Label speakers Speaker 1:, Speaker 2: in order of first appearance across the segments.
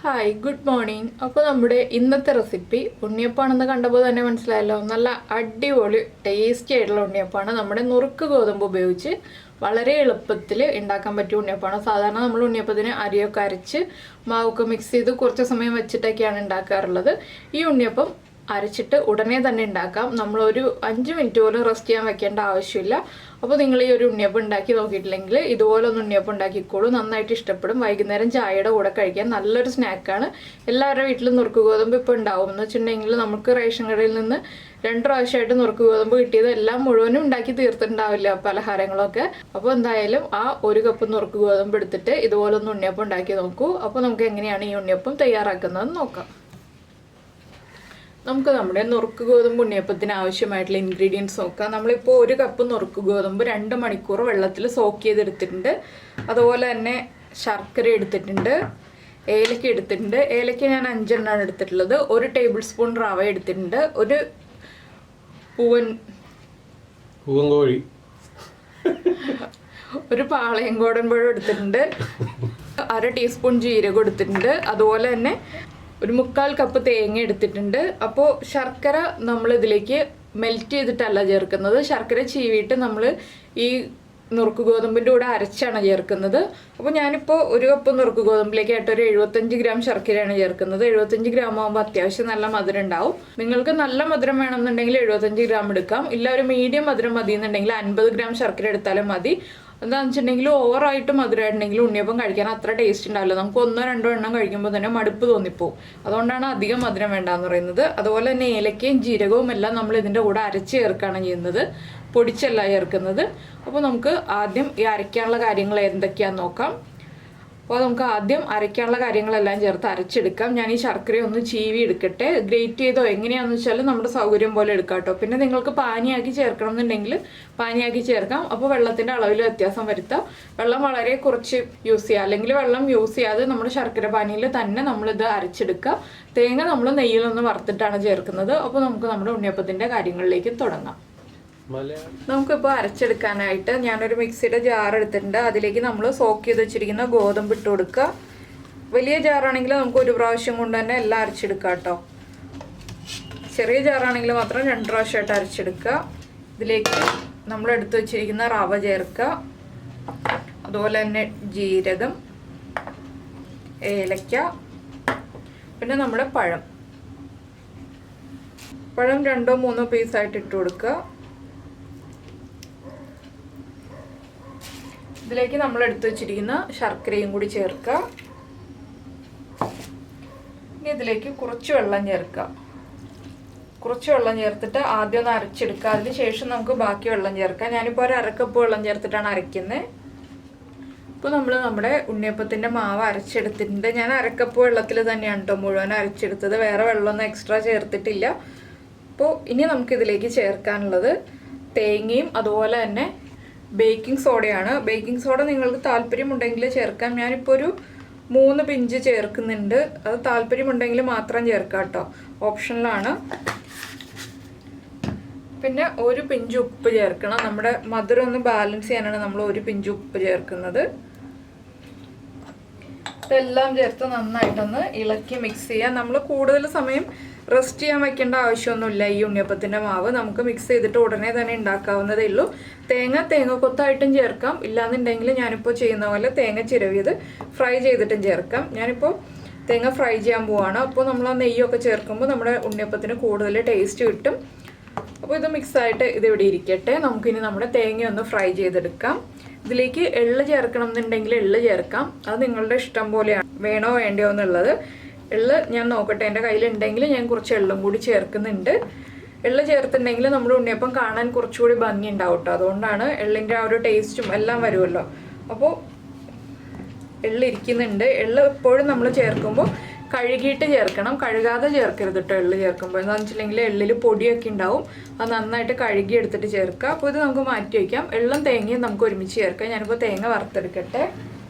Speaker 1: Hi good morning. അപ്പോൾ നമ്മുടെ ഇന്നത്തെ റെസിപ്പി ഉണ്ണിയപ്പാണെന്ന് കണ്ടപ്പോൾ തന്നെ മനസ്സിലായല്ലോ. നല്ല അടിപൊളി ടേസ്റ്റി ആയിട്ടുള്ള ഉണ്ണിയപ്പാണ്. നമ്മുടെ നുറുക്ക് ഗോതമ്പ് ഉപയോഗിച്ച് വളരെ എളുപ്പത്തിൽ ഉണ്ടാക്കാൻ പറ്റിയ ഉണ്ണിയപ്പാണ്. സാധാരണ നമ്മൾ ഉണ്ണിയപ്പത്തിന് അരിയൊക്കെ അരച്ച് മാവൊക്കെ മിക്സ് ചെയ്ത് കുറച്ച് സമയം വെച്ചിട്ടൊക്കെയാണ് ഉണ്ടാക്കാറുള്ളത്. ഈ ഉണ്ണിയപ്പം അരച്ചിട്ട് ഉടനെ തന്നെ ഉണ്ടാക്കാം. നമ്മളൊരു 5 മിനിറ്റ് പോലും റെസ്റ്റ് ചെയ്യാൻ വെക്കേണ്ട ആവശ്യമില്ല. അപ്പോൾ നിങ്ങൾ ഈ ഒരു ഉണ്ണിയപ്പം ഉണ്ടാക്കി നോക്കിയിട്ടില്ലെങ്കിൽ ഇതുപോലെ ഒന്ന് ഉണ്ണിയപ്പം ഉണ്ടാക്കിക്കോളൂ. നന്നായിട്ട് ഇഷ്ടപ്പെടും. വൈകുന്നേരം ചായയുടെ കൂടെ കഴിക്കാൻ നല്ലൊരു സ്നാക്കാണ്. എല്ലാവരുടെ വീട്ടിലും നുറുക്ക് ഗോതമ്പ് ഇപ്പോൾ ഉണ്ടാവും എന്ന് വെച്ചിട്ടുണ്ടെങ്കിൽ നമുക്ക് റേഷൻ കടയിൽ നിന്ന് 2 പ്രാവശ്യമായിട്ട് നുറുക്ക് ഗോതമ്പ് കിട്ടിയത് എല്ലാം മുഴുവനും ഉണ്ടാക്കി തീർത്തിട്ടുണ്ടാവില്ല പലഹാരങ്ങളൊക്കെ. അപ്പോൾ എന്തായാലും ആ 1 കപ്പ് നുറുക്ക് ഗോതമ്പ് എടുത്തിട്ട് ഇതുപോലെ ഒന്ന് ഉണ്ണിയപ്പം ഉണ്ടാക്കി നോക്കൂ. അപ്പോൾ നമുക്ക് എങ്ങനെയാണ് ഈ ഉണ്ണിയപ്പം തയ്യാറാക്കുന്നതെന്ന് നോക്കാം. നമുക്ക് നമ്മുടെ നുറുക്ക് ഗോതമ്പ് ഉണ്ണിയപ്പത്തിന് ആവശ്യമായിട്ടുള്ള ഇൻഗ്രീഡിയൻസ് നോക്കാം. നമ്മളിപ്പോൾ 1 കപ്പ് നുറുക്ക് ഗോതമ്പ് 2 മണിക്കൂർ വെള്ളത്തിൽ സോക്ക് ചെയ്തെടുത്തിട്ടുണ്ട്. അതുപോലെ തന്നെ ശർക്കര എടുത്തിട്ടുണ്ട്, ഏലക്ക എടുത്തിട്ടുണ്ട്. ഏലക്ക ഞാൻ 5 എണ്ണമാണ് എടുത്തിട്ടുള്ളത്. 1 ടേബിൾ സ്പൂൺ റവ എടുത്തിട്ടുണ്ട്. ഒരു
Speaker 2: പൂവൻകോഴി,
Speaker 1: ഒരു പാളയംകോടൻ പഴം എടുത്തിട്ടുണ്ട്. 1/2 ടീസ്പൂൺ ജീരകം എടുത്തിട്ടുണ്ട്. അതുപോലെ തന്നെ ഒരു 1/4 കപ്പ് തേങ്ങ എടുത്തിട്ടുണ്ട്. അപ്പോൾ ശർക്കര നമ്മൾ ഇതിലേക്ക് മെൽറ്റ് ചെയ്തിട്ടല്ല ചേർക്കുന്നത്. ശർക്കര ചീവിയിട്ട് നമ്മൾ ഈ നുറുക്ക് ഗോതമ്പിൻ്റെ കൂടെ അരച്ചാണ് ചേർക്കുന്നത്. അപ്പോൾ ഞാനിപ്പോൾ 1 കപ്പ് നുറുക്ക് ഗോതമ്പിലേക്കായിട്ട് ഒരു 75 ഗ്രാം ശർക്കരയാണ് ചേർക്കുന്നത്. 75 ഗ്രാം ആകുമ്പോൾ അത്യാവശ്യം നല്ല മധുരം ഉണ്ടാവും. നിങ്ങൾക്ക് നല്ല മധുരം വേണമെന്നുണ്ടെങ്കിൽ 75 ഗ്രാം എടുക്കാം. ഇല്ല ഒരു മീഡിയം മധുരം മതി എന്നുണ്ടെങ്കിൽ 50 ഗ്രാം ശർക്കര എടുത്താലും മതി. എന്താണെന്ന് വെച്ചിട്ടുണ്ടെങ്കിൽ ഓവറായിട്ട് മധുരമായിട്ടുണ്ടെങ്കിൽ ഉണ്ണിയപ്പം കഴിക്കാൻ അത്ര ടേസ്റ്റ് ഉണ്ടാവില്ല. നമുക്ക് 1-2 എണ്ണം കഴിക്കുമ്പോൾ തന്നെ മടുപ്പ് തോന്നിപ്പോവും. അതുകൊണ്ടാണ് അധികം മധുരം വേണ്ടാന്ന് പറയുന്നത്. അതുപോലെ തന്നെ ഏലക്കയും ജീരകവും എല്ലാം നമ്മൾ ഇതിൻ്റെ കൂടെ അരച്ച് ചേർക്കുകയാണ് ചെയ്യുന്നത്, പൊടിച്ചല്ല ചേർക്കുന്നത്. അപ്പോൾ നമുക്ക് ആദ്യം ഈ അരയ്ക്കാനുള്ള കാര്യങ്ങൾ എന്തൊക്കെയാണെന്ന് നോക്കാം. അപ്പോൾ നമുക്ക് ആദ്യം അരയ്ക്കാനുള്ള കാര്യങ്ങളെല്ലാം ചേർത്ത് അരച്ചെടുക്കാം. ഞാൻ ഈ ശർക്കര ഒന്ന് ചീവി എടുക്കട്ടെ. ഗ്രേറ്റ് ചെയ്തോ എങ്ങനെയാണെന്ന് വെച്ചാൽ നമ്മുടെ സൗകര്യം പോലെ എടുക്കാം കേട്ടോ. പിന്നെ നിങ്ങൾക്ക് പാനിയാക്കി ചേർക്കണം എന്നുണ്ടെങ്കിൽ പാനിയാക്കി ചേർക്കാം. അപ്പോൾ വെള്ളത്തിൻ്റെ അളവിൽ വ്യത്യാസം വരുത്താം. വെള്ളം വളരെ കുറച്ച് യൂസ് ചെയ്യുക, അല്ലെങ്കിൽ വെള്ളം യൂസ് ചെയ്യാതെ നമ്മുടെ ശർക്കര പാനിയിൽ തന്നെ നമ്മളിത് അരച്ചെടുക്കുക. തേങ്ങ നമ്മൾ നെയ്യിലൊന്ന് വറുത്തിട്ടാണ് ചേർക്കുന്നത്. അപ്പോൾ നമുക്ക് നമ്മുടെ ഉണ്ണിയപ്പത്തിൻ്റെ കാര്യങ്ങളിലേക്ക് തുടങ്ങാം. നമുക്കിപ്പോൾ അരച്ചെടുക്കാനായിട്ട് ഞാനൊരു മിക്സിയുടെ ജാർ എടുത്തിട്ടുണ്ട്. അതിലേക്ക് നമ്മൾ സോക്ക് ചെയ്ത് വെച്ചിരിക്കുന്ന ഗോതമ്പ് ഇട്ട് കൊടുക്കുക. വലിയ ജാറാണെങ്കിൽ നമുക്ക് 1 പ്രാവശ്യം കൊണ്ട് തന്നെ എല്ലാം അരച്ചെടുക്കാം കേട്ടോ. ചെറിയ ജാറാണെങ്കിൽ മാത്രം 2 പ്രാവശ്യമായിട്ട് അരച്ചെടുക്കുക. ഇതിലേക്ക് നമ്മൾ എടുത്ത് വെച്ചിരിക്കുന്ന റവ ചേർക്കുക. അതുപോലെ തന്നെ ജീരകം, ഏലക്ക, പിന്നെ നമ്മുടെ പഴം 2-3 പീസായിട്ട് ഇട്ട് കൊടുക്കുക. ഇതിലേക്ക് നമ്മൾ എടുത്തു വെച്ചിരിക്കുന്ന ശർക്കരയും കൂടി ചേർക്കുക. ഇനി ഇതിലേക്ക് കുറച്ച് വെള്ളം ചേർക്കുക. കുറച്ച് വെള്ളം ചേർത്തിട്ട് ആദ്യം ഒന്ന് അരച്ചെടുക്കുക. അതിന് ശേഷം നമുക്ക് ബാക്കി വെള്ളം ചേർക്കാം. ഞാനിപ്പോൾ ഒരു 1/2 കപ്പ് വെള്ളം ചേർത്തിട്ടാണ് അരയ്ക്കുന്നത്. ഇപ്പോൾ നമ്മൾ നമ്മുടെ ഉണ്ണിയപ്പത്തിൻ്റെ മാവ് അരച്ചെടുത്തിട്ടുണ്ട്. ഞാൻ 1/2 കപ്പ് വെള്ളത്തിൽ തന്നെയാണ് കേട്ടോ മുഴുവൻ അരച്ചെടുത്തത്. വേറെ വെള്ളമൊന്നും എക്സ്ട്രാ ചേർത്തിട്ടില്ല. അപ്പോൾ ഇനി നമുക്കിതിലേക്ക് ചേർക്കാനുള്ളത് തേങ്ങയും അതുപോലെ തന്നെ ബേക്കിംഗ് സോഡയാണ്. ബേക്കിംഗ് സോഡ നിങ്ങൾക്ക് താല്പര്യമുണ്ടെങ്കിൽ ചേർക്കാം. ഞാനിപ്പോൾ ഒരു 3 പിഞ്ച് ചേർക്കുന്നുണ്ട്. അത് താല്പര്യമുണ്ടെങ്കിൽ മാത്രം ചേർക്കാം കേട്ടോ, ഓപ്ഷനിലാണ്. പിന്നെ 1 പിഞ്ച് ഉപ്പ് ചേർക്കണം. നമ്മുടെ മധുരം ഒന്ന് ബാലൻസ് ചെയ്യാനാണ് നമ്മൾ 1 പിഞ്ച് ഉപ്പ് ചേർക്കുന്നത്. ഇതെല്ലാം ചേർത്ത് നന്നായിട്ടൊന്ന് ഇളക്കി മിക്സ് ചെയ്യാം. നമ്മൾ കൂടുതൽ സമയം റെസ്റ്റ് ചെയ്യാൻ വയ്ക്കേണ്ട ആവശ്യമൊന്നുമില്ല. ഈ ഉണ്ണിയപ്പത്തിൻ്റെ മാവ് നമുക്ക് മിക്സ് ചെയ്തിട്ട് ഉടനെ തന്നെ ഉണ്ടാക്കാവുന്നതേ ഉള്ളൂ. തേങ്ങ കൊത്തായിട്ടും ചേർക്കാം. ഇല്ലാന്നുണ്ടെങ്കിൽ ഞാനിപ്പോൾ ചെയ്യുന്ന പോലെ തേങ്ങ ചിരവിയത് ഫ്രൈ ചെയ്തിട്ടും ചേർക്കാം. ഞാനിപ്പോൾ തേങ്ങ ഫ്രൈ ചെയ്യാൻ പോവാണ്. അപ്പോൾ നമ്മൾ ആ നെയ്യൊക്കെ ചേർക്കുമ്പോൾ നമ്മുടെ ഉണ്ണിയപ്പത്തിന് കൂടുതൽ ടേസ്റ്റ് കിട്ടും. അപ്പോൾ ഇത് മിക്സായിട്ട് ഇതിവിടെ ഇരിക്കട്ടെ. നമുക്കിനി നമ്മുടെ തേങ്ങ ഒന്ന് ഫ്രൈ ചെയ്തെടുക്കാം. ഇതിലേക്ക് എള്ള് ചേർക്കണം എന്നുണ്ടെങ്കിൽ എള്ള് ചേർക്കാം. അത് നിങ്ങളുടെ ഇഷ്ടം പോലെയാണ്, വേണോ വേണ്ടയോ എന്നുള്ളത്. എള്ള് ഞാൻ നോക്കട്ടെ, എൻ്റെ കയ്യിലുണ്ടെങ്കിൽ ഞാൻ കുറച്ച് എള്ളും കൂടി ചേർക്കുന്നുണ്ട്. എള്ള് ചേർത്തിട്ടുണ്ടെങ്കിൽ നമ്മുടെ ഉണ്ണിയപ്പം കാണാൻ കുറച്ചുകൂടി ഭംഗി ഉണ്ടാവും കേട്ടോ. അതുകൊണ്ടാണ് എള്ളിൻ്റെ ആ ഒരു ടേസ്റ്റും എല്ലാം വരുമല്ലോ. അപ്പോൾ എള്ള് ഇരിക്കുന്നുണ്ട്. എള്ള് എപ്പോഴും നമ്മൾ ചേർക്കുമ്പോൾ കഴുകിയിട്ട് ചേർക്കണം, കഴുകാതെ ചേർക്കരുത് കേട്ടോ എള്ള് ചേർക്കുമ്പോൾ. എന്താണെന്ന് വെച്ചിട്ടുണ്ടെങ്കിൽ എള്ളിൽ പൊടിയൊക്കെ ഉണ്ടാവും. അത് നന്നായിട്ട് കഴുകി എടുത്തിട്ട് ചേർക്കുക. അപ്പോൾ ഇത് നമുക്ക് മാറ്റി വയ്ക്കാം. എള്ളും തേങ്ങയും നമുക്ക് ഒരുമിച്ച് ചേർക്കാം. ഞാനിപ്പോൾ തേങ്ങ വറുത്തെടുക്കട്ടെ.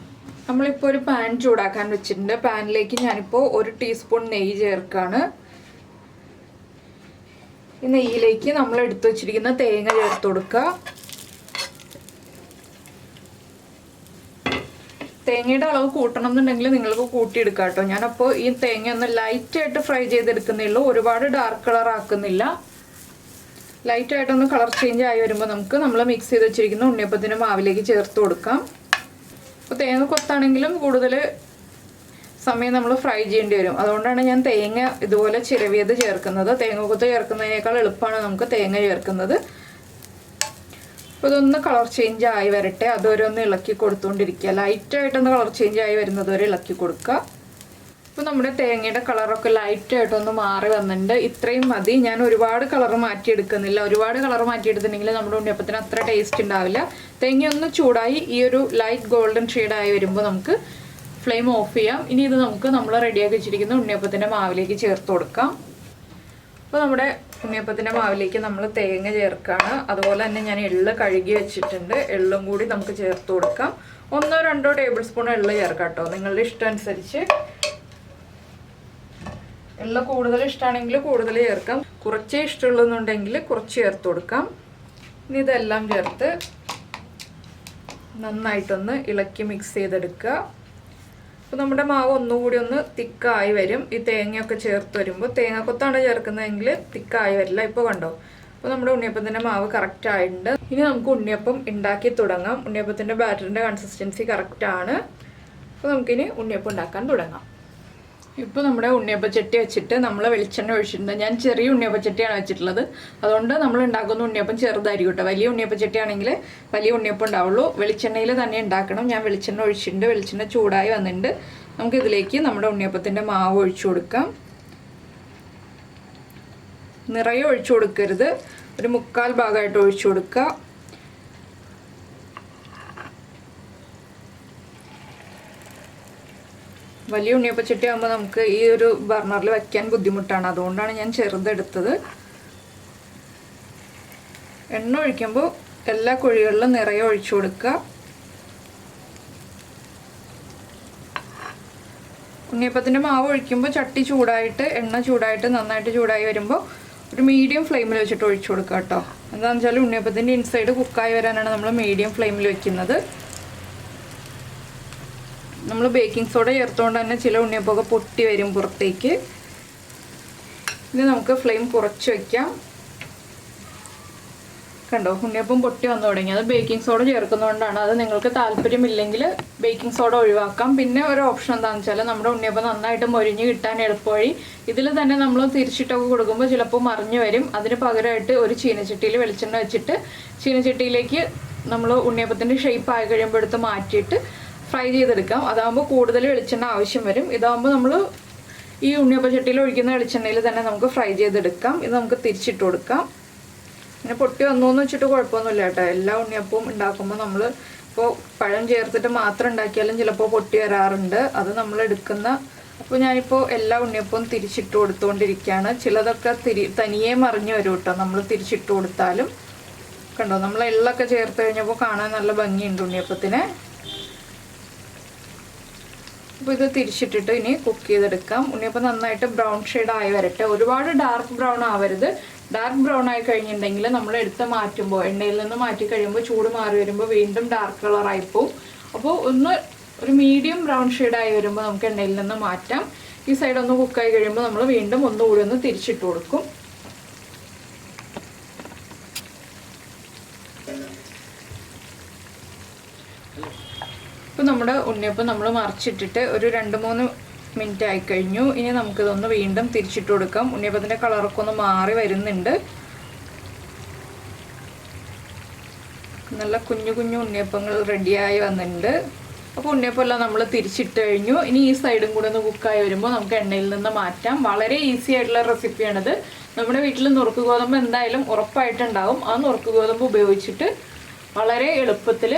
Speaker 1: നമ്മളിപ്പോൾ ഒരു പാൻ ചൂടാക്കാൻ വെച്ചിട്ടുണ്ട്. പാനിലേക്ക് ഞാനിപ്പോൾ 1 ടീസ്പൂൺ നെയ്യ് ചേർക്കുകയാണ്. ഈ നെയ്യിലേക്ക് നമ്മൾ എടുത്തു വെച്ചിരിക്കുന്ന തേങ്ങ ചേർത്ത് കൊടുക്കുക. തേങ്ങയുടെ അളവ് കൂട്ടണം എന്നുണ്ടെങ്കിൽ നിങ്ങൾക്ക് കൂട്ടിയെടുക്കാം കേട്ടോ. ഞാനപ്പോൾ ഈ തേങ്ങ ഒന്ന് ലൈറ്റായിട്ട് ഫ്രൈ ചെയ്തെടുക്കുന്നേ ഉള്ളൂ, ഒരുപാട് ഡാർക്ക് കളർ ആക്കുന്നില്ല. ലൈറ്റായിട്ടൊന്ന് കളർ ചേഞ്ച് ആയി വരുമ്പോൾ നമുക്ക് നമ്മൾ മിക്സ് ചെയ്ത് വെച്ചിരിക്കുന്ന ഉണ്ണിയപ്പത്തിൻ്റെ മാവിലേക്ക് ചേർത്ത് കൊടുക്കാം. അപ്പോൾ തേങ്ങ കൊത്താണെങ്കിലും കൂടുതൽ സമയം നമ്മൾ ഫ്രൈ ചെയ്യേണ്ടി വരും. അതുകൊണ്ടാണ് ഞാൻ തേങ്ങ ഇതുപോലെ ചിരവിയത് ചേർക്കുന്നത്. തേങ്ങ കൊത്ത് ചേർക്കുന്നതിനേക്കാൾ എളുപ്പമാണ് നമുക്ക് തേങ്ങ ചേർക്കുന്നത്. അപ്പോൾ ഇതൊന്ന് കളർ ചേഞ്ച് ആയി വരട്ടെ, അതുവരെ ഒന്ന് ഇളക്കി കൊടുത്തുകൊണ്ടിരിക്കുക. ലൈറ്റായിട്ടൊന്ന് കളർ ചേഞ്ച് ആയി വരുന്നത് വരെ ഇളക്കി കൊടുക്കുക. അപ്പോൾ നമ്മുടെ തേങ്ങയുടെ കളറൊക്കെ ലൈറ്റായിട്ടൊന്ന് മാറി വന്നിട്ടുണ്ട്. ഇത്രയും മതി. ഞാൻ ഒരുപാട് കളർ മാറ്റിയെടുക്കുന്നില്ല. ഒരുപാട് കളർ മാറ്റിയെടുത്തിട്ടുണ്ടെങ്കിൽ നമ്മുടെ ഉണ്ണിയപ്പത്തിന് അത്ര ടേസ്റ്റ് ഉണ്ടാവില്ല. തേങ്ങ ഒന്ന് ചൂടായി ഈ ഒരു ലൈറ്റ് ഗോൾഡൻ ഷെയ്ഡായി വരുമ്പോൾ നമുക്ക് ഫ്ലെയിം ഓഫ് ചെയ്യാം. ഇനി ഇത് നമുക്ക് നമ്മൾ റെഡിയാക്കി വെച്ചിരിക്കുന്ന ഉണ്ണിയപ്പത്തിൻ്റെ മാവിലേക്ക് ചേർത്ത് കൊടുക്കാം. അപ്പോൾ നമ്മുടെ ഉണ്ണിയപ്പത്തിൻ്റെ മാവിലേക്ക് നമ്മൾ തേങ്ങ ചേർക്കുകയാണ്. അതുപോലെ തന്നെ ഞാൻ എള്ള് കഴുകി വെച്ചിട്ടുണ്ട്. എള്ളും കൂടി നമുക്ക് ചേർത്ത് കൊടുക്കാം. 1-2 ടേബിൾ സ്പൂൺ എള്ള് ചേർക്കാം കേട്ടോ, നിങ്ങളുടെ ഇഷ്ടം അനുസരിച്ച്. എള്ള് കൂടുതൽ ഇഷ്ടമാണെങ്കിൽ കൂടുതൽ ചേർക്കാം, കുറച്ചേ ഇഷ്ടമുള്ളതെന്നുണ്ടെങ്കിൽ കുറച്ച് ചേർത്ത് കൊടുക്കാം. ഇനി ഇതെല്ലാം ചേർത്ത് നന്നായിട്ടൊന്ന് ഇളക്കി മിക്സ് ചെയ്തെടുക്കുക. അപ്പോൾ നമ്മുടെ മാവ് ഒന്നുകൂടി ഒന്ന് തിക്കായി വരും. ഈ തേങ്ങയൊക്കെ ചേർത്ത് വരുമ്പോൾ, തേങ്ങക്കൊത്താണ് ചേർക്കുന്നതെങ്കിൽ തിക്കായി വരില്ല. ഇപ്പോൾ കണ്ടോ, അപ്പോൾ നമ്മുടെ ഉണ്ണിയപ്പത്തിൻ്റെ മാവ് കറക്റ്റ് ആയിട്ടുണ്ട്. ഇനി നമുക്ക് ഉണ്ണിയപ്പം ഉണ്ടാക്കി തുടങ്ങാം. ഉണ്ണിയപ്പത്തിൻ്റെ ബാറ്ററിൻ്റെ കൺസിസ്റ്റൻസി കറക്റ്റാണ്. അപ്പോൾ നമുക്കിനി ഉണ്ണിയപ്പം ഉണ്ടാക്കാൻ തുടങ്ങാം. ഇപ്പോൾ നമ്മുടെ ഉണ്ണിയപ്പച്ചട്ടി വെച്ചിട്ട് നമ്മൾ വെളിച്ചെണ്ണ ഒഴിച്ചിട്ടുണ്ട്. ഞാൻ ചെറിയ ഉണ്ണിയപ്പച്ചട്ടിയാണ് വെച്ചിട്ടുള്ളത്, അതുകൊണ്ട് നമ്മൾ ഉണ്ടാക്കുന്ന ഉണ്ണിയപ്പം ചെറുതായിരിക്കും കേട്ടോ. വലിയ ഉണ്ണിയപ്പച്ചട്ടി ആണെങ്കിൽ വലിയ ഉണ്ണിയപ്പം ഉണ്ടാവുള്ളൂ. വെളിച്ചെണ്ണയിൽ തന്നെ ഉണ്ടാക്കണം. ഞാൻ വെളിച്ചെണ്ണ ഒഴിച്ചിട്ടുണ്ട്. വെളിച്ചെണ്ണ ചൂടായി വന്നിട്ടുണ്ട്. നമുക്കിതിലേക്ക് നമ്മുടെ ഉണ്ണിയപ്പത്തിൻ്റെ മാവ് ഒഴിച്ചു കൊടുക്കാം. നിറയെ ഒഴിച്ചു കൊടുക്കരുത്, ഒരു 1/4 ഭാഗമായിട്ട് ഒഴിച്ചു കൊടുക്കുക. വലിയ ഉണ്ണിയപ്പച്ചട്ടി ആകുമ്പോൾ നമുക്ക് ഈ ഒരു ബർണറിൽ വയ്ക്കാൻ ബുദ്ധിമുട്ടാണ്, അതുകൊണ്ടാണ് ഞാൻ ചെറുതെടുത്തത്. എണ്ണ ഒഴിക്കുമ്പോൾ എല്ലാ കുഴികളിലും നിറയെ ഒഴിച്ചു കൊടുക്കുക. ഉണ്ണിയപ്പത്തിൻ്റെ മാവ് ഒഴിക്കുമ്പോൾ ചട്ടി ചൂടായിട്ട്, എണ്ണ ചൂടായിട്ട്, നന്നായിട്ട് ചൂടായി വരുമ്പോൾ ഒരു മീഡിയം ഫ്ലെയിമിൽ വെച്ചിട്ട് ഒഴിച്ചു കൊടുക്കുക കേട്ടോ. എന്താണെന്ന് വെച്ചാൽ ഉണ്ണിയപ്പത്തിൻ്റെ ഇൻസൈഡ് കുക്കായി വരാനാണ് നമ്മൾ മീഡിയം ഫ്ലെയിമിൽ വെക്കുന്നത്. നമ്മൾ ബേക്കിംഗ് സോഡ ചേർത്തുകൊണ്ട് തന്നെ ചില ഉണ്ണിയപ്പമൊക്കെ പൊട്ടി വരും പുറത്തേക്ക്. ഇനി നമുക്ക് ഫ്ലെയിം കുറച്ച് വയ്ക്കാം. കണ്ടോ, ഉണ്ണിയപ്പം പൊട്ടി വന്നു തുടങ്ങി. അത് ബേക്കിംഗ് സോഡ ചേർക്കുന്നതുകൊണ്ടാണ്. അത് നിങ്ങൾക്ക് താല്പര്യമില്ലെങ്കിൽ ബേക്കിംഗ് സോഡ ഒഴിവാക്കാം. പിന്നെ ഒരു ഓപ്ഷൻ എന്താണെന്ന് വെച്ചാൽ നമ്മുടെ ഉണ്ണിയപ്പം നന്നായിട്ട് മൊരിഞ്ഞ് കിട്ടാൻ എളുപ്പവഴി, ഇതിൽ തന്നെ നമ്മൾ തിരിച്ചിട്ടൊക്കെ കൊടുക്കുമ്പോൾ ചിലപ്പോൾ മറിഞ്ഞു വരും. അതിന് പകരമായിട്ട് ഒരു ചീനച്ചട്ടിയിൽ വെളിച്ചെണ്ണ വെച്ചിട്ട് ചീനച്ചട്ടിയിലേക്ക് നമ്മൾ ഉണ്ണിയപ്പത്തിൻ്റെ ഷേപ്പ് ആയി കഴിയുമ്പോൾ എടുത്ത് മാറ്റിയിട്ട് ഫ്രൈ ചെയ്തെടുക്കാം. അതാകുമ്പോൾ കൂടുതൽ വെളിച്ചെണ്ണ ആവശ്യം വരും. ഇതാകുമ്പോൾ നമ്മൾ ഈ ഉണ്ണിയപ്പച്ചട്ടിയിൽ ഒഴിക്കുന്ന വെളിച്ചെണ്ണയിൽ തന്നെ നമുക്ക് ഫ്രൈ ചെയ്തെടുക്കാം. ഇത് നമുക്ക് തിരിച്ചിട്ട് കൊടുക്കാം. പിന്നെ പൊട്ടി വന്നു എന്ന് വെച്ചിട്ട് കുഴപ്പമൊന്നുമില്ല കേട്ടോ. എല്ലാ ഉണ്ണിയപ്പവും ഉണ്ടാക്കുമ്പോൾ നമ്മൾ ഇപ്പോൾ പഴം ചേർത്തിട്ട് മാത്രം ഉണ്ടാക്കിയാലും ചിലപ്പോൾ പൊട്ടി വരാറുണ്ട്. അത് നമ്മൾ എടുക്കുന്ന. അപ്പോൾ ഞാനിപ്പോൾ എല്ലാ ഉണ്ണിയപ്പവും തിരിച്ചിട്ട് കൊടുത്തുകൊണ്ടിരിക്കുകയാണ്. ചിലതൊക്കെ തനിയെ മറിഞ്ഞു വരും കേട്ടോ നമ്മൾ തിരിച്ചിട്ട് കൊടുത്താലും. കണ്ടോ, നമ്മൾ എള്ളൊക്കെ ചേർത്ത് കഴിഞ്ഞപ്പോൾ കാണാൻ നല്ല ഭംഗിയുണ്ട് ഉണ്ണിയപ്പത്തിന്. അപ്പോൾ ഇത് തിരിച്ചിട്ടിട്ട് ഇനി കുക്ക് ചെയ്തെടുക്കാം. ഉണ്ണിയപ്പം നന്നായിട്ട് ബ്രൗൺ ഷെയ്ഡ് ആയി വരട്ടെ. ഒരുപാട് ഡാർക്ക് ബ്രൗൺ ആവരുത്. ഡാർക്ക് ബ്രൗൺ ആയി കഴിഞ്ഞിട്ടുണ്ടെങ്കിൽ നമ്മൾ എടുത്ത് മാറ്റുമ്പോൾ, എണ്ണയിൽ നിന്ന് മാറ്റി കഴിയുമ്പോൾ ചൂട് മാറി വരുമ്പോൾ വീണ്ടും ഡാർക്ക് കളറായി പോവും. അപ്പോൾ ഒരു മീഡിയം ബ്രൗൺ ഷെയ്ഡായി വരുമ്പോൾ നമുക്ക് എണ്ണയിൽ നിന്ന് മാറ്റാം. ഈ സൈഡ് ഒന്ന് കുക്കായി കഴിയുമ്പോൾ നമ്മൾ വീണ്ടും ഒന്നുകൂടി ഒന്ന് തിരിച്ചിട്ട് കൊടുക്കും. ഇപ്പോൾ നമ്മുടെ ഉണ്ണിയപ്പം നമ്മൾ മറിച്ചിട്ടിട്ട് ഒരു 2-3 മിനിറ്റ് ആയിക്കഴിഞ്ഞു. ഇനി നമുക്കിതൊന്ന് വീണ്ടും തിരിച്ചിട്ട് കൊടുക്കാം. ഉണ്ണിയപ്പത്തിൻ്റെ കളറൊക്കെ ഒന്ന് മാറി വരുന്നുണ്ട്. നല്ല കുഞ്ഞു കുഞ്ഞു ഉണ്ണിയപ്പങ്ങൾ റെഡിയായി വന്നിട്ടുണ്ട്. അപ്പോൾ ഉണ്ണിയപ്പമെല്ലാം നമ്മൾ തിരിച്ചിട്ട് കഴിഞ്ഞു. ഇനി ഈ സൈഡും കൂടെ ഒന്ന് കുക്കായി വരുമ്പോൾ നമുക്ക് എണ്ണയിൽ നിന്ന് മാറ്റാം. വളരെ ഈസി ആയിട്ടുള്ള റെസിപ്പിയാണിത്. നമ്മുടെ വീട്ടിൽ നുറുക്ക് ഗോതമ്പ് എന്തായാലും ഉറപ്പായിട്ടുണ്ടാവും. ആ നുറുക്ക് ഗോതമ്പ് ഉപയോഗിച്ചിട്ട് വളരെ എളുപ്പത്തിൽ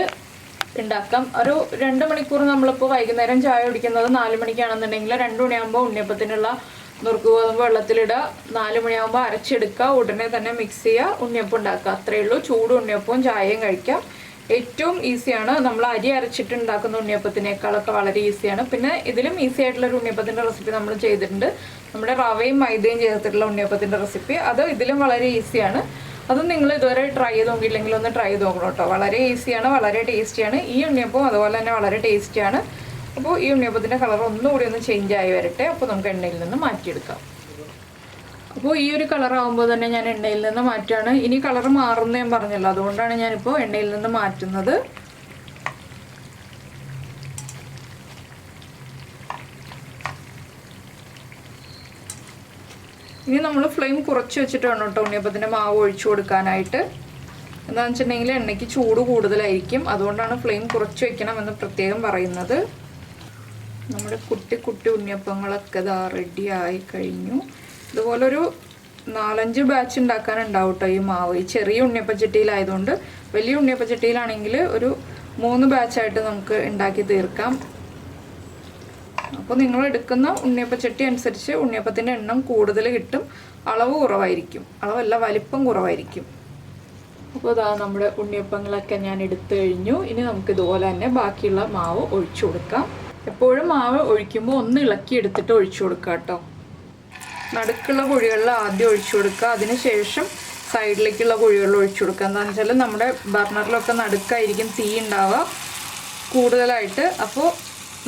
Speaker 1: ഉണ്ടാക്കാം. ഒരു 2 മണിക്കൂർ, നമ്മളിപ്പോൾ വൈകുന്നേരം ചായ കുടിക്കുന്നത് 4 മണിക്കാണെന്നുണ്ടെങ്കിൽ 2 മണിയാകുമ്പോൾ ഉണ്ണിയപ്പത്തിനുള്ള നുറുക്ക് ഗോതമ്പ് വെള്ളത്തിലിടുക, 4 മണിയാകുമ്പോൾ അരച്ചെടുക്കുക, ഉടനെ തന്നെ മിക്സ് ചെയ്യുക, ഉണ്ണിയപ്പം ഉണ്ടാക്കുക. അത്രയേ ഉള്ളൂ. ചൂട് ഉണ്ണിയപ്പവും ചായയും കഴിക്കാം. ഏറ്റവും ഈസിയാണ്. നമ്മൾ അരി അരച്ചിട്ട് ഉണ്ടാക്കുന്ന ഉണ്ണിയപ്പത്തിനേക്കാളൊക്കെ വളരെ ഈസിയാണ്. പിന്നെ ഇതിലും ഈസി ആയിട്ടുള്ളൊരു ഉണ്ണിയപ്പത്തിൻ്റെ റെസിപ്പി നമ്മൾ ചെയ്തിട്ടുണ്ട്. നമ്മുടെ റവയും മൈദയും ചേർത്തിട്ടുള്ള ഉണ്ണിയപ്പത്തിൻ്റെ റെസിപ്പി, അത് ഇതിലും വളരെ ഈസിയാണ്. അത് നിങ്ങൾ ഇതുവരെ ട്രൈ ചെയ്ത് നോക്കിയില്ലെങ്കിൽ ഒന്ന് ട്രൈ ചെയ്ത് നോക്കണം കേട്ടോ. വളരെ ഈസിയാണ്, വളരെ ടേസ്റ്റിയാണ്. ഈ ഉണ്ണിയപ്പം അതുപോലെ തന്നെ വളരെ ടേസ്റ്റിയാണ്. അപ്പോൾ ഈ ഉണ്ണിയപ്പത്തിൻ്റെ കളർ ഒന്നുകൂടി ഒന്ന് ചേഞ്ച് ആയി വരട്ടെ. അപ്പോൾ നമുക്ക് എണ്ണയിൽ നിന്ന് മാറ്റിയെടുക്കാം. അപ്പോൾ ഈ ഒരു കളർ ആകുമ്പോൾ തന്നെ ഞാൻ എണ്ണയിൽ നിന്ന് മാറ്റുകയാണ്. ഇനി കളർ മാറുന്ന ഞാൻ പറഞ്ഞല്ലോ, അതുകൊണ്ടാണ് ഞാനിപ്പോൾ എണ്ണയിൽ നിന്ന് മാറ്റുന്നത്. ഇനി നമ്മൾ ഫ്ലെയിം കുറച്ച് വെച്ചിട്ടാണ് കേട്ടോ ഉണ്ണിയപ്പത്തിൻ്റെ മാവ് ഒഴിച്ചു കൊടുക്കാനായിട്ട്. എന്താണെന്ന് വെച്ചിട്ടുണ്ടെങ്കിൽ എണ്ണയ്ക്ക് ചൂട് കൂടുതലായിരിക്കും, അതുകൊണ്ടാണ് ഫ്ലെയിം കുറച്ച് വെക്കണമെന്ന് പ്രത്യേകം പറയുന്നത്. നമ്മുടെ കുട്ടി കുട്ടി ഉണ്ണിയപ്പങ്ങളൊക്കെ ഇതാ റെഡി ആയി കഴിഞ്ഞു. ഇതുപോലൊരു 4-5 ബാച്ച് ഉണ്ടാക്കാനുണ്ടാവും കേട്ടോ ഈ മാവ്. ഈ ചെറിയ ഉണ്ണിയപ്പച്ചട്ടിയിലായതുകൊണ്ട്, വലിയ ഉണ്ണിയപ്പച്ചട്ടിയിലാണെങ്കിൽ ഒരു 3 ബാച്ചായിട്ട് നമുക്ക് ഉണ്ടാക്കി തീർക്കാം. അപ്പോൾ നിങ്ങൾ എടുക്കുന്ന ഉണ്ണിയപ്പച്ചട്ടി അനുസരിച്ച് ഉണ്ണിയപ്പത്തിൻ്റെ എണ്ണം കൂടുതൽ കിട്ടും, അളവ് കുറവായിരിക്കും, അളവല്ല വലിപ്പം കുറവായിരിക്കും. അപ്പോൾ ഇതാ നമ്മുടെ ഉണ്ണിയപ്പങ്ങളൊക്കെ ഞാൻ എടുത്തു കഴിഞ്ഞു. ഇനി നമുക്ക് ഇതുപോലെ തന്നെ ബാക്കിയുള്ള മാവ് ഒഴിച്ചു കൊടുക്കാം. എപ്പോഴും മാവ് ഒഴിക്കുമ്പോൾ ഒന്ന് ഇളക്കി എടുത്തിട്ട് ഒഴിച്ചു കൊടുക്കുക കേട്ടോ. നടുക്കുള്ള കുഴികളിൽ ആദ്യം ഒഴിച്ചു കൊടുക്കുക, അതിനുശേഷം സൈഡിലേക്കുള്ള കുഴികളിൽ ഒഴിച്ചു കൊടുക്കുക. എന്താണെന്ന് വെച്ചാൽ നമ്മുടെ ബർണറിലൊക്കെ നടുക്കായിരിക്കും തീ ഉണ്ടാവുക കൂടുതലായിട്ട്. അപ്പോൾ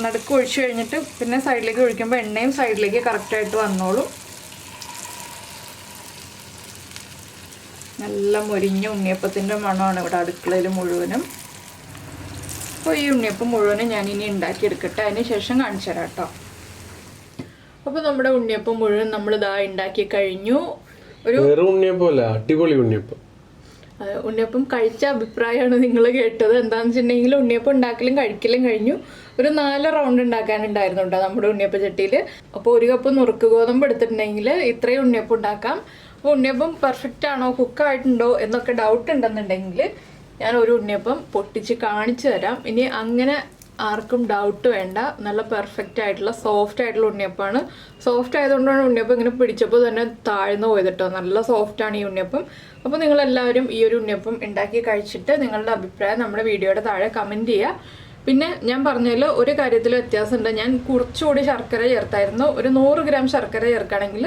Speaker 1: നടുക്ക് ഒഴിച്ചു കഴിഞ്ഞിട്ട് പിന്നെ സൈഡിലേക്ക് ഒഴിക്കുമ്പോൾ എണ്ണയും സൈഡിലേക്ക് കറക്റ്റായിട്ട് വന്നോളും. നല്ല മൊരിഞ്ഞ ഉണ്ണിയപ്പത്തിൻ്റെ മണമാണ് ഇവിടെ അടുക്കളയിൽ മുഴുവനും. അപ്പോൾ ഈ ഉണ്ണിയപ്പം മുഴുവനും ഞാൻ ഇനി ഉണ്ടാക്കിയെടുക്കട്ടെ, അതിന് ശേഷം കാണിച്ചു തരാം കേട്ടോ. അപ്പോൾ നമ്മുടെ ഉണ്ണിയപ്പം മുഴുവൻ നമ്മൾ ഇതാ ഉണ്ടാക്കി കഴിഞ്ഞു. ഒരു
Speaker 2: ഉണ്ണിയപ്പമല്ല, അടിപൊളി ഉണ്ണിയപ്പം.
Speaker 1: ഉണ്ണിയപ്പം കഴിച്ച അഭിപ്രായമാണ് നിങ്ങൾ കേട്ടത്. എന്താണെന്ന് വെച്ചിട്ടുണ്ടെങ്കിൽ ഉണ്ണിയപ്പം ഉണ്ടാക്കലും കഴിക്കലും കഴിഞ്ഞു. ഒരു 4 റൗണ്ട് ഉണ്ടാക്കാനുണ്ടായിരുന്നു കേട്ടോ നമ്മുടെ ഉണ്ണിയപ്പ ചട്ടിയിൽ. അപ്പോൾ 1 കപ്പ് നുറുക്ക് ഗോതമ്പ് എടുത്തിട്ടുണ്ടെങ്കിൽ ഇത്രയും ഉണ്ണിയപ്പം ഉണ്ടാക്കാം. അപ്പോൾ ഉണ്ണിയപ്പം പെർഫെക്റ്റ് ആണോ, കുക്കായിട്ടുണ്ടോ എന്നൊക്കെ ഡൗട്ട് ഉണ്ടെന്നുണ്ടെങ്കിൽ ഞാൻ ഒരു ഉണ്ണിയപ്പം പൊട്ടിച്ച് കാണിച്ചു തരാം. ഇനി അങ്ങനെ ആർക്കും ഡൗട്ട് വേണ്ട, നല്ല പെർഫെക്റ്റ് ആയിട്ടുള്ള സോഫ്റ്റ് ആയിട്ടുള്ള ഉണ്ണിയപ്പമാണ്. സോഫ്റ്റ് ആയതുകൊണ്ടാണ് ഉണ്ണിയപ്പം ഇങ്ങനെ പിടിച്ചപ്പോൾ തന്നെ താഴ്ന്നു പോയത് കേട്ടോ. നല്ല സോഫ്റ്റാണ് ഈ ഉണ്ണിയപ്പം. അപ്പോൾ നിങ്ങളെല്ലാവരും ഈ ഒരു ഉണ്ണിയപ്പം ഉണ്ടാക്കി കഴിച്ചിട്ട് നിങ്ങളുടെ അഭിപ്രായം നമ്മുടെ വീഡിയോയുടെ താഴെ കമൻറ്റ് ചെയ്യുക. പിന്നെ ഞാൻ പറഞ്ഞതിൽ ഒരു കാര്യത്തിൽ വ്യത്യാസമുണ്ട്. ഞാൻ കുറച്ചുകൂടി ശർക്കര ചേർത്തായിരുന്നു. ഒരു 100 ഗ്രാം ശർക്കര ചേർക്കുകയാണെങ്കിൽ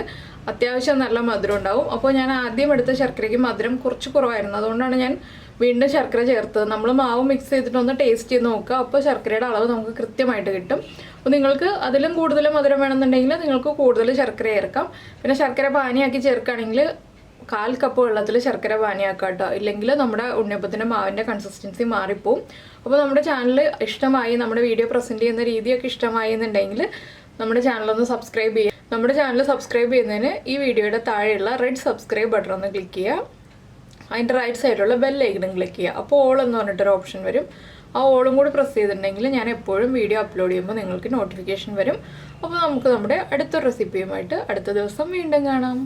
Speaker 1: അത്യാവശ്യം നല്ല മധുരം ഉണ്ടാവും. അപ്പോൾ ഞാൻ ആദ്യം എടുത്ത ശർക്കരയ്ക്ക് മധുരം കുറച്ച് കുറവായിരുന്നു, അതുകൊണ്ടാണ് ഞാൻ വീണ്ടും ശർക്കര ചേർത്തത്. നമ്മൾ മാവ് മിക്സ് ചെയ്തിട്ടൊന്ന് ടേസ്റ്റ് ചെയ്ത് നോക്കുക, അപ്പോൾ ശർക്കരയുടെ അളവ് നമുക്ക് കൃത്യമായിട്ട് കിട്ടും. അപ്പോൾ നിങ്ങൾക്ക് അതിലും കൂടുതൽ മധുരം വേണമെന്നുണ്ടെങ്കിൽ നിങ്ങൾക്ക് കൂടുതൽ ശർക്കര ചേർക്കാം. പിന്നെ ശർക്കര പാനിയാക്കി ചേർക്കുകയാണെങ്കിൽ 1/4 കപ്പ് വെള്ളത്തിൽ ശർക്കര പാനിയാക്കാം കേട്ടോ, ഇല്ലെങ്കിൽ നമ്മുടെ ഉണ്ണിയപ്പത്തിൻ്റെ മാവിൻ്റെ കൺസിസ്റ്റൻസി മാറിപ്പോവും. അപ്പോൾ നമ്മുടെ ചാനൽ ഇഷ്ടമായി, നമ്മുടെ വീഡിയോ പ്രസൻറ്റ് ചെയ്യുന്ന രീതിയൊക്കെ ഇഷ്ടമായി എന്നുണ്ടെങ്കിൽ നമ്മുടെ ചാനലൊന്ന് സബ്സ്ക്രൈബ് ചെയ്യുക. നമ്മുടെ ചാനൽ സബ്സ്ക്രൈബ് ചെയ്യുന്നതിന് ഈ വീഡിയോയുടെ താഴെയുള്ള റെഡ് സബ്സ്ക്രൈബ് ബട്ടൺ ഒന്ന് ക്ലിക്ക് ചെയ്യുക. അതിൻ്റെ റൈറ്റ് സൈഡിലുള്ള ബെൽ ഐക്കണും ക്ലിക്ക് ചെയ്യുക. അപ്പോൾ ഓൾ എന്ന് പറഞ്ഞിട്ടൊരു ഓപ്ഷൻ വരും. ആ ഓളും കൂടി പ്രസ് ചെയ്തിട്ടുണ്ടെങ്കിൽ ഞാൻ എപ്പോഴും വീഡിയോ അപ്ലോഡ് ചെയ്യുമ്പോൾ നിങ്ങൾക്ക് നോട്ടിഫിക്കേഷൻ വരും. അപ്പോൾ നമുക്ക് നമ്മുടെ അടുത്ത റെസിപ്പിയുമായിട്ട് അടുത്ത ദിവസം വീണ്ടും കാണാം.